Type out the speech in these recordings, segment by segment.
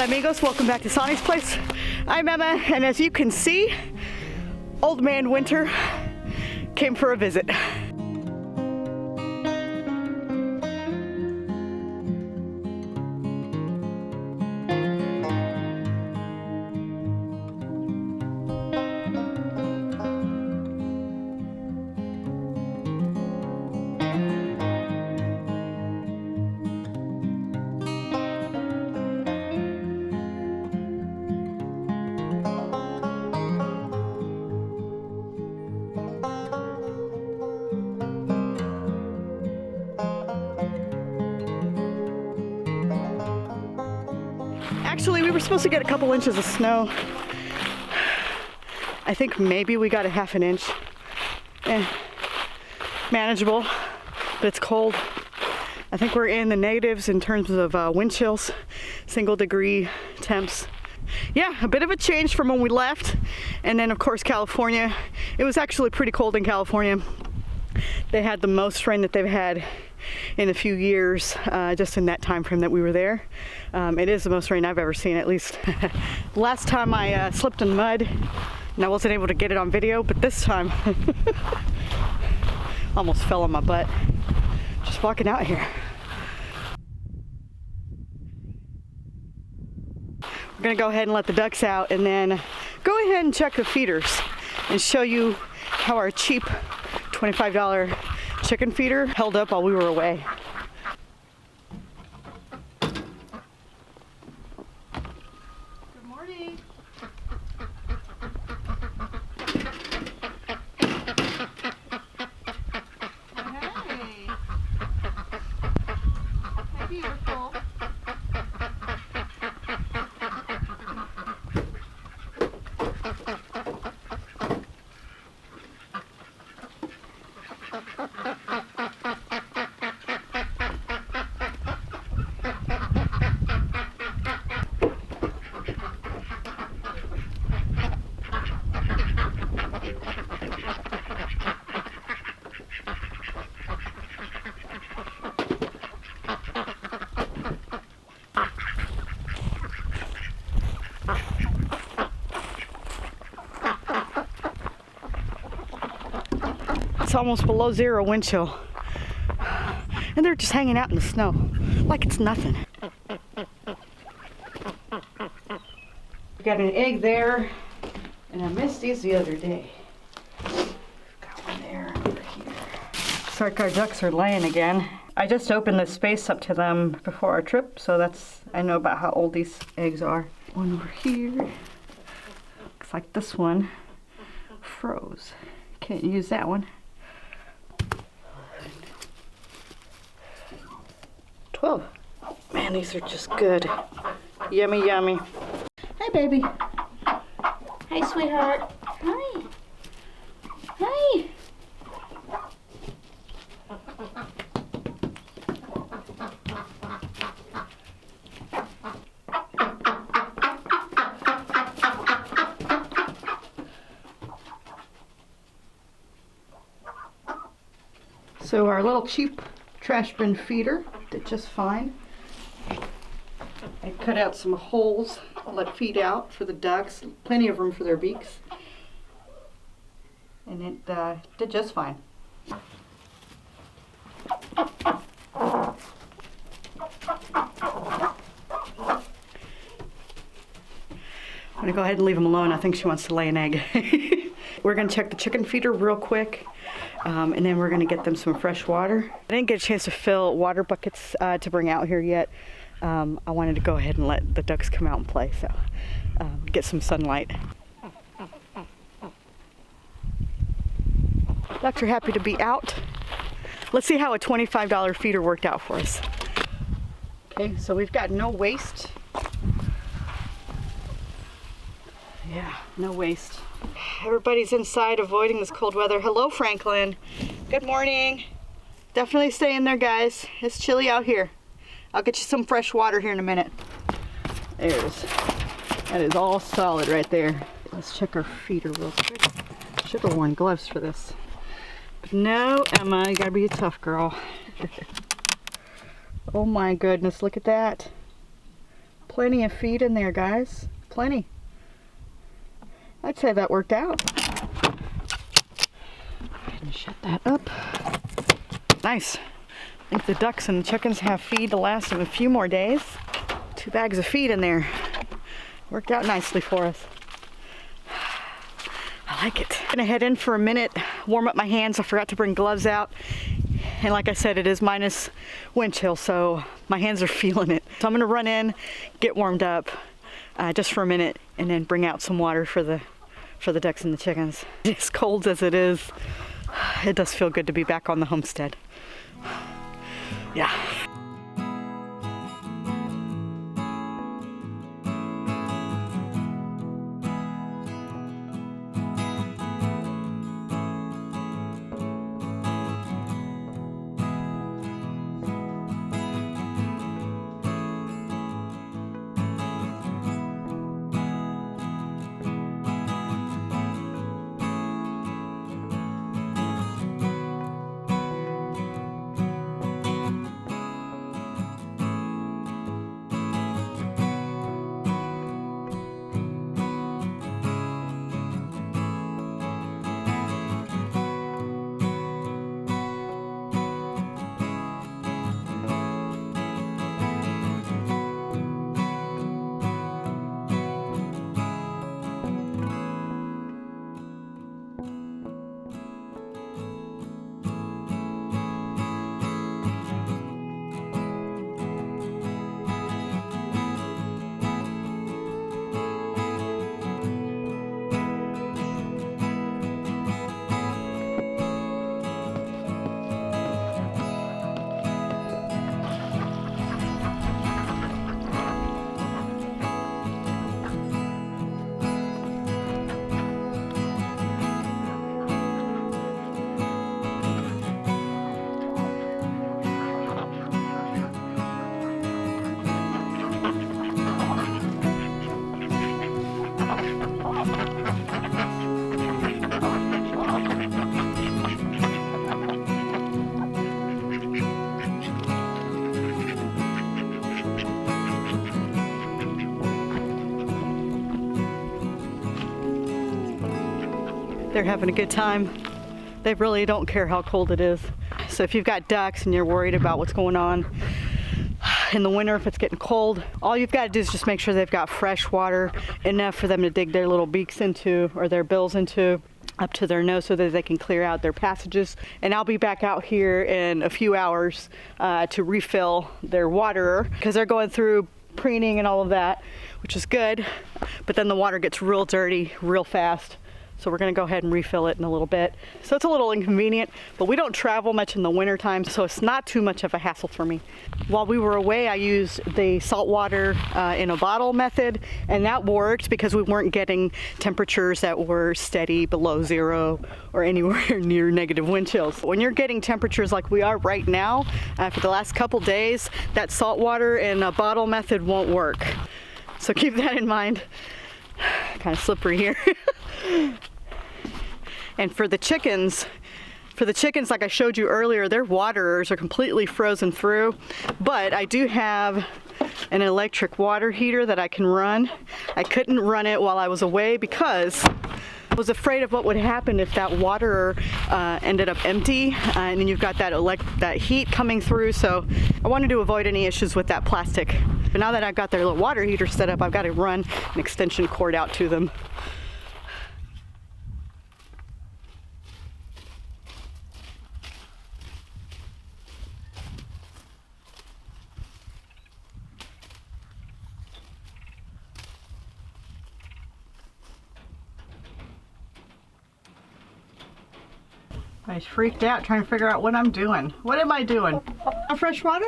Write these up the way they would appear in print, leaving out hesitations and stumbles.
Hola amigos, welcome back to Sonnie's Place. I'm Emma, and as you can see, Old Man Winter came for a visit. Actually, we were supposed to get a couple inches of snow. I think maybe we got a half an inch. Manageable, but it's cold. I think we're in the negatives in terms of wind chills, single degree temps. Yeah, a bit of a change from when we left. And then of course California. It was actually pretty cold in California. They had the most rain that they've had in a few years, just in that time frame that we were there. It is the most rain I've ever seen, at least. Last time I slipped in mud and I wasn't able to get it on video, but this time almost fell on my butt just walking out here. We're gonna go ahead and let the ducks out and then go ahead and check the feeders and show you how our cheap $25 chicken feeder held up while we were away. Good morning. Hey. Hey, beautiful. It's almost below zero wind chill. And they're just hanging out in the snow like it's nothing. We got an egg there, and I missed these the other day. Got one there over here. Looks like our ducks are laying again. I just opened the space up to them before our trip, so I know about how old these eggs are. One over here. Looks like this one froze. Can't use that one. 12. Oh man, these are just good. Yummy, yummy. Hi, baby. Hi, sweetheart. Hi. Hi. So our little cheap trash bin feeder did just fine. I cut out some holes, let feed out for the ducks, plenty of room for their beaks. And it did just fine. I'm gonna go ahead and leave them alone. I think she wants to lay an egg. We're gonna check the chicken feeder real quick. And then we're gonna get them some fresh water. I didn't get a chance to fill water buckets to bring out here yet. I wanted to go ahead and let the ducks come out and play, so get some sunlight. Ducks are happy to be out. Let's see how a $25 feeder worked out for us. Okay, so we've got no waste. Yeah, no waste. Everybody's inside avoiding this cold weather. Hello, Franklin. Good morning. Definitely stay in there, guys. It's chilly out here. I'll get you some fresh water here in a minute. That is all solid right there. Let's check our feeder real quick. Should have worn gloves for this. But no, Emma, you gotta be a tough girl. Oh my goodness, look at that. Plenty of feed in there, guys. Plenty. I'd say that worked out. And shut that up. Nice. I think the ducks and the chickens have feed to last them a few more days. 2 bags of feed in there. Worked out nicely for us. I like it. I'm gonna head in for a minute, warm up my hands. I forgot to bring gloves out. And like I said, it is minus wind chill, so my hands are feeling it. So I'm gonna run in, get warmed up just for a minute, and then bring out some water for the ducks and the chickens. As cold as it is, it does feel good to be back on the homestead. Yeah. They're having a good time. They really don't care how cold it is. So if you've got ducks and you're worried about what's going on in the winter, if it's getting cold, all you've got to do is just make sure they've got fresh water, enough for them to dig their little beaks into, or their bills into, up to their nose, so that they can clear out their passages. And I'll be back out here in a few hours to refill their waterer, because they're going through preening and all of that, which is good. But then the water gets real dirty real fast. So we're gonna go ahead and refill it in a little bit. So it's a little inconvenient, but we don't travel much in the winter time, so it's not too much of a hassle for me. While we were away, I used the salt water in a bottle method, and that worked because we weren't getting temperatures that were steady below 0 or anywhere near negative wind chills. When you're getting temperatures like we are right now, for the last couple days, that salt water in a bottle method won't work. So keep that in mind. Kind of slippery here. And for the chickens, like I showed you earlier, their waterers are completely frozen through, but I do have an electric water heater that I can run. I couldn't run it while I was away because I was afraid of what would happen if that waterer ended up empty, and then you've got that heat coming through. So I wanted to avoid any issues with that plastic. But now that I've got their little water heater set up, I've got to run an extension cord out to them. I was freaked out trying to figure out what I'm doing. What am I doing? Fresh water?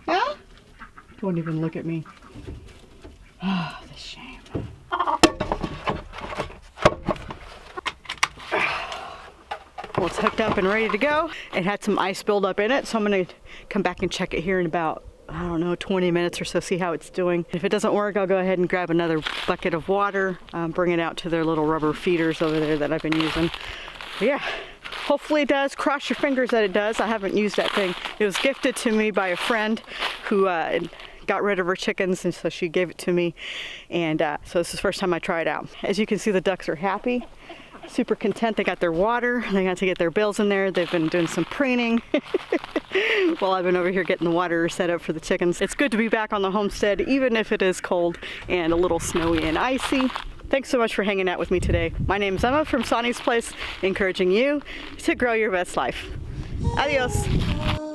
Yeah? Don't even look at me. Ah, the shame. Well, it's hooked up and ready to go. It had some ice buildup in it, so I'm going to come back and check it here in about, I don't know, 20 minutes or so, see how it's doing. If it doesn't work, I'll go ahead and grab another bucket of water, bring it out to their little rubber feeders over there that I've been using. But yeah. Hopefully it does. Cross your fingers that it does. I haven't used that thing. It was gifted to me by a friend who got rid of her chickens, and so she gave it to me. And so this is the first time I try it out. As you can see, the ducks are happy, super content. They got their water. They got to get their bills in there. They've been doing some preening while I've been over here getting the water set up for the chickens. It's good to be back on the homestead, even if it is cold and a little snowy and icy. Thanks so much for hanging out with me today. My name is Emma from Sonnie's Place, encouraging you to grow your best life. Adios.